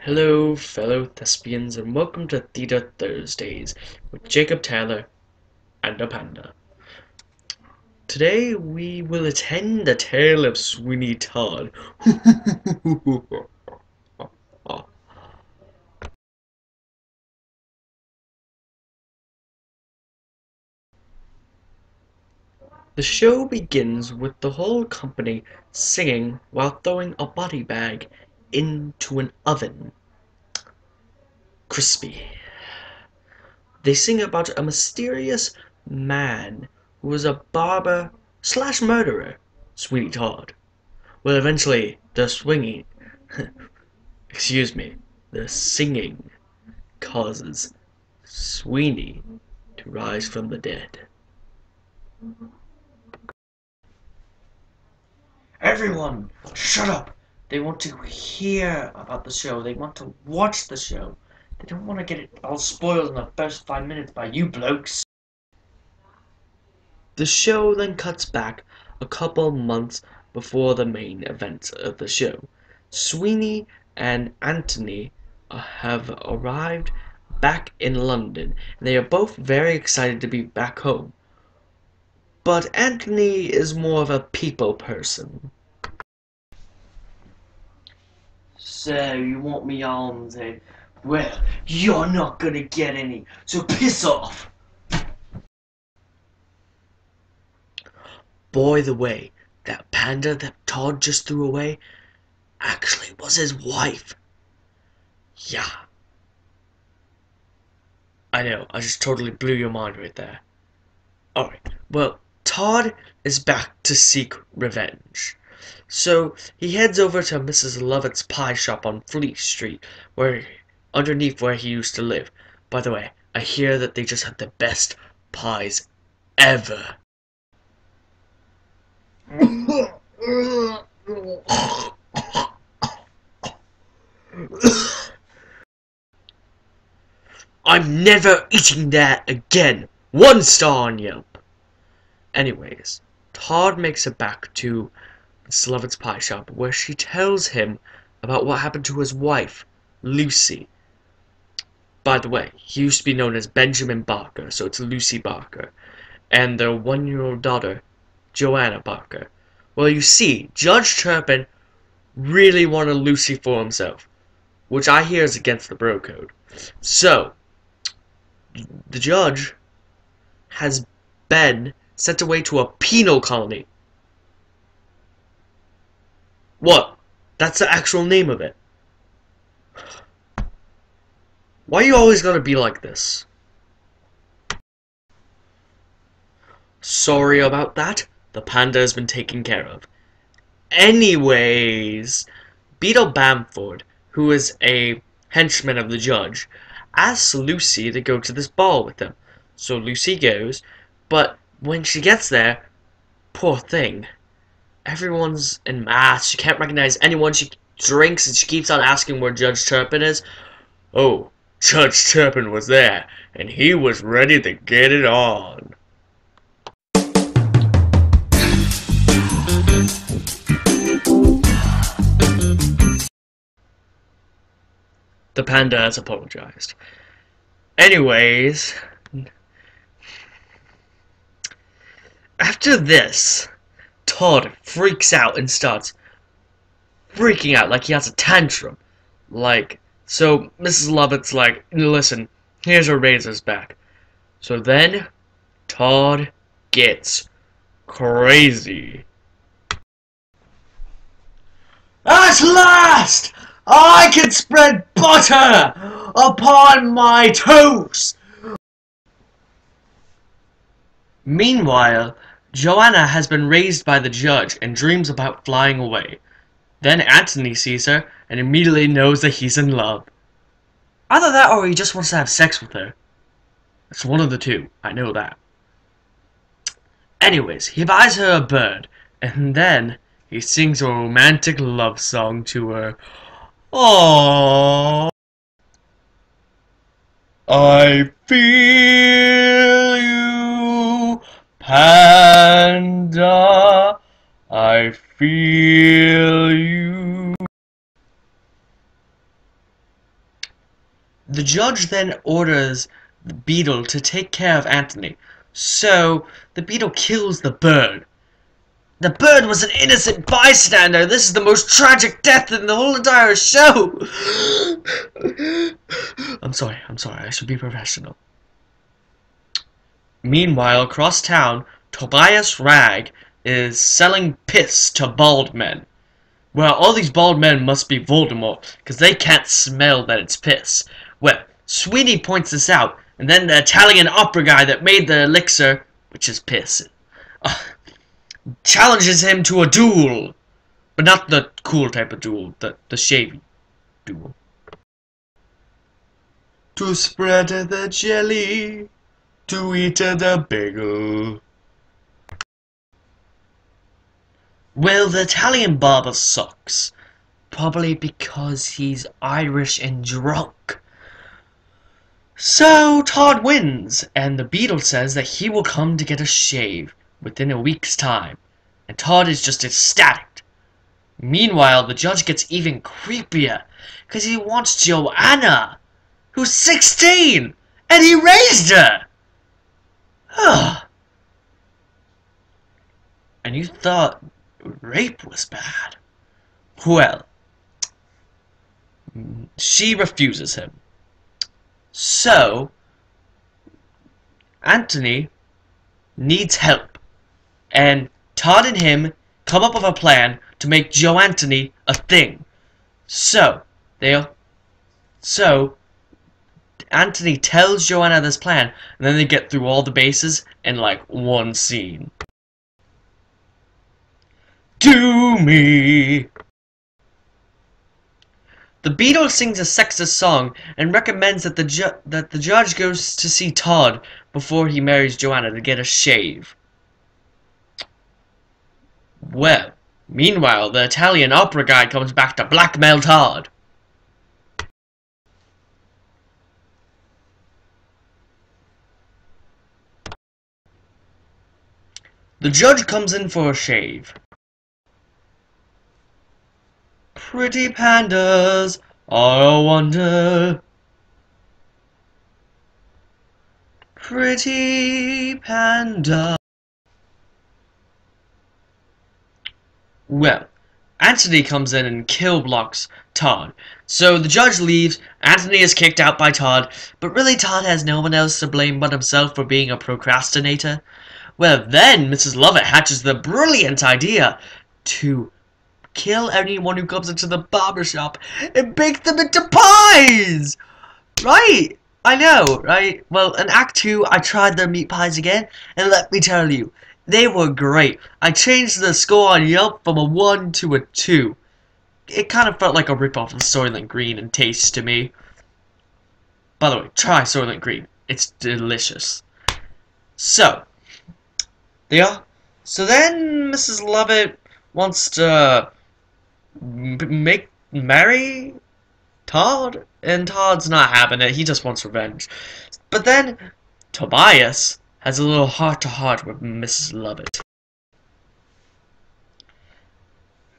Hello, fellow thespians, and welcome to Theatre Thursdays with Jacob Taylor and a panda. Today we will attend the tale of Sweeney Todd. The show begins with the whole company singing while throwing a body bag into an oven. Crispy. They sing about a mysterious man who was a barber slash murderer, Sweeney Todd. Well, eventually, the swinging, excuse me, the singing causes Sweeney to rise from the dead. Everyone, shut up! They want to hear about the show. They want to watch the show. They don't want to get it all spoiled in the first 5 minutes by you blokes. The show then cuts back a couple months before the main event of the show. Sweeney and Anthony have arrived back in London, and they are both very excited to be back home. But Anthony is more of a people person. So, you want me arms, eh? Well, you're not gonna get any, so piss off! By the way, that panda that Todd just threw away actually was his wife. Yeah. I know, I just totally blew your mind right there. Alright, well, Todd is back to seek revenge. So he heads over to Mrs. Lovett's pie shop on Fleet Street, underneath where he used to live. By the way, I hear that they just have the best pies ever. I'm never eating that again. 1 star on Yelp. Anyways, Todd makes it back to Miss Lovett's pie shop, where she tells him about what happened to his wife, Lucy. By the way, he used to be known as Benjamin Barker, so it's Lucy Barker, and their 1-year-old daughter, Joanna Barker. Well, you see, Judge Turpin really wanted Lucy for himself, which I hear is against the bro code. So, the judge has been sent away to a penal colony. What? That's the actual name of it. Why are you always gonna be like this? Sorry about that. The panda has been taken care of. Anyways, Beetle Bamford, who is a henchman of the judge, asks Lucy to go to this ball with him. So Lucy goes, but when she gets there, poor thing, everyone's in mass. She can't recognize anyone. She drinks and she keeps on asking where Judge Turpin is. Oh, Judge Turpin was there, and he was ready to get it on. The panda has apologized. Anyways, after this, Todd freaks out and starts freaking out like he has a tantrum. So Mrs. Lovett's like, listen, here's her razors back. So then, Todd gets crazy. At last, I can spread butter upon my toast! Meanwhile, Joanna has been raised by the judge and dreams about flying away. Then Anthony sees her and immediately knows that he's in love. Either that or he just wants to have sex with her. It's one of the two, I know that. Anyways, he buys her a bird, and then he sings a romantic love song to her. Aww. I feel you, panda. I feel you. The judge then orders the beetle to take care of Anthony. So the beetle kills the bird. The bird was an innocent bystander. This is the most tragic death in the whole entire show. I'm sorry. I should be professional. Meanwhile, across town, Tobias Rag is selling piss to bald men. Well, all these bald men must be Voldemort, because they can't smell that it's piss. Well, Sweeney points this out, and then the Italian opera guy that made the elixir, which is piss, challenges him to a duel. But not the cool type of duel, the shavy duel. To spread the jelly, to eat the bagel. Well, the Italian barber sucks. Probably because he's Irish and drunk. So, Todd wins, and the beetle says that he will come to get a shave within a week's time. And Todd is just ecstatic. Meanwhile, the judge gets even creepier, because he wants Joanna, who's 16, and he raised her! And you thought rape was bad. Well, she refuses him. So, Anthony needs help. And Todd and him come up with a plan to make Joe Anthony a thing. So, Anthony tells Joanna this plan, and then they get through all the bases in like one scene. Do me! The Beatles sings a sexist song and recommends that the judge goes to see Todd before he marries Joanna to get a shave. Well, meanwhile, the Italian opera guy comes back to blackmail Todd. The judge comes in for a shave. Pretty pandas are a wonder. Pretty panda. Well, Anthony comes in and kill blocks Todd. So the judge leaves, Anthony is kicked out by Todd, but really Todd has no one else to blame but himself for being a procrastinator. Well, then Mrs. Lovett hatches the brilliant idea to kill anyone who comes into the barbershop and bake them into pies! Right? I know, right? Well, in Act 2, I tried their meat pies again, and let me tell you, they were great. I changed the score on Yelp from a 1 to a 2. It kind of felt like a ripoff of Soylent Green in taste to me. By the way, try Soylent Green. It's delicious. So then Mrs. Lovett wants to marry Todd, and Todd's not having it. He just wants revenge. But then Tobias has a little heart-to-heart with Mrs. Lovett.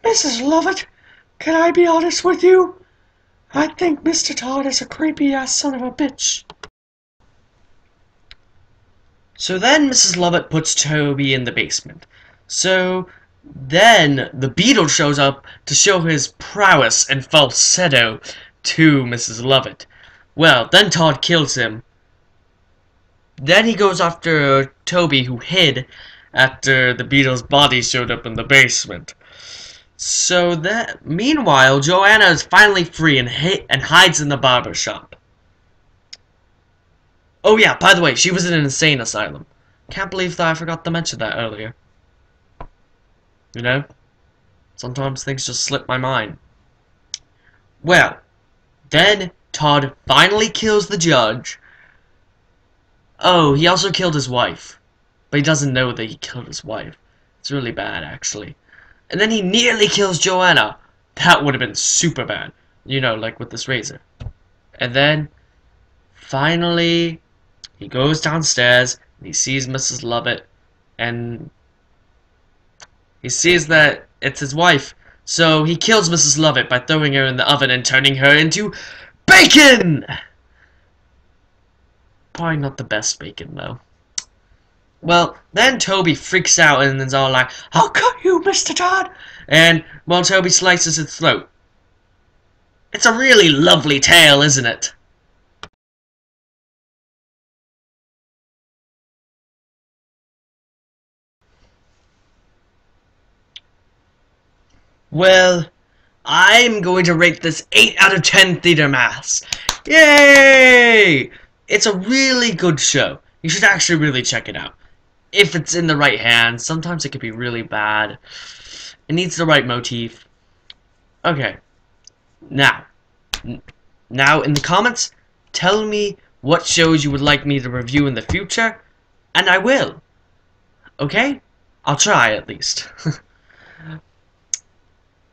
Mrs. Lovett, can I be honest with you? I think Mr. Todd is a creepy-ass son of a bitch. So then Mrs. Lovett puts Toby in the basement. So then the beetle shows up to show his prowess and falsetto to Mrs. Lovett. Well, then Todd kills him. Then he goes after Toby, who hid after the beetle's body showed up in the basement. So that meanwhile, Joanna is finally free and hides in the barber shop. Oh yeah, by the way, she was in an insane asylum. Can't believe that I forgot to mention that earlier. You know? Sometimes things just slip my mind. Well, then Todd finally kills the judge. Oh, he also killed his wife. But he doesn't know that he killed his wife. It's really bad, actually. And then he nearly kills Joanna. That would have been super bad. You know, like with this razor. And then, finally, he goes downstairs, and he sees Mrs. Lovett, and he sees that it's his wife. So he kills Mrs. Lovett by throwing her in the oven and turning her into bacon! Probably not the best bacon, though. Well, then Toby freaks out and is all like, "I'll cut you, Mr. Todd!" And, well, Toby slices its throat. It's a really lovely tale, isn't it? Well, I'm going to rate this 8 out of 10 theater maths. Yay! It's a really good show. You should actually really check it out. If it's in the right hands, sometimes it can be really bad. It needs the right motif. Okay, now, now in the comments, tell me what shows you would like me to review in the future, and I will. Okay? I'll try at least.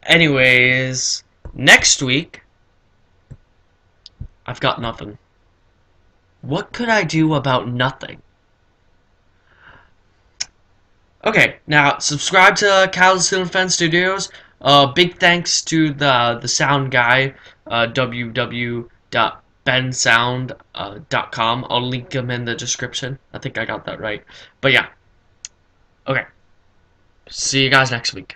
Anyways, next week, I've got nothing. What could I do about nothing? Okay, now subscribe to Cal's Film Fan Studios. Big thanks to the sound guy, www.bensound.com. I'll link him in the description. I think I got that right. But yeah. Okay. See you guys next week.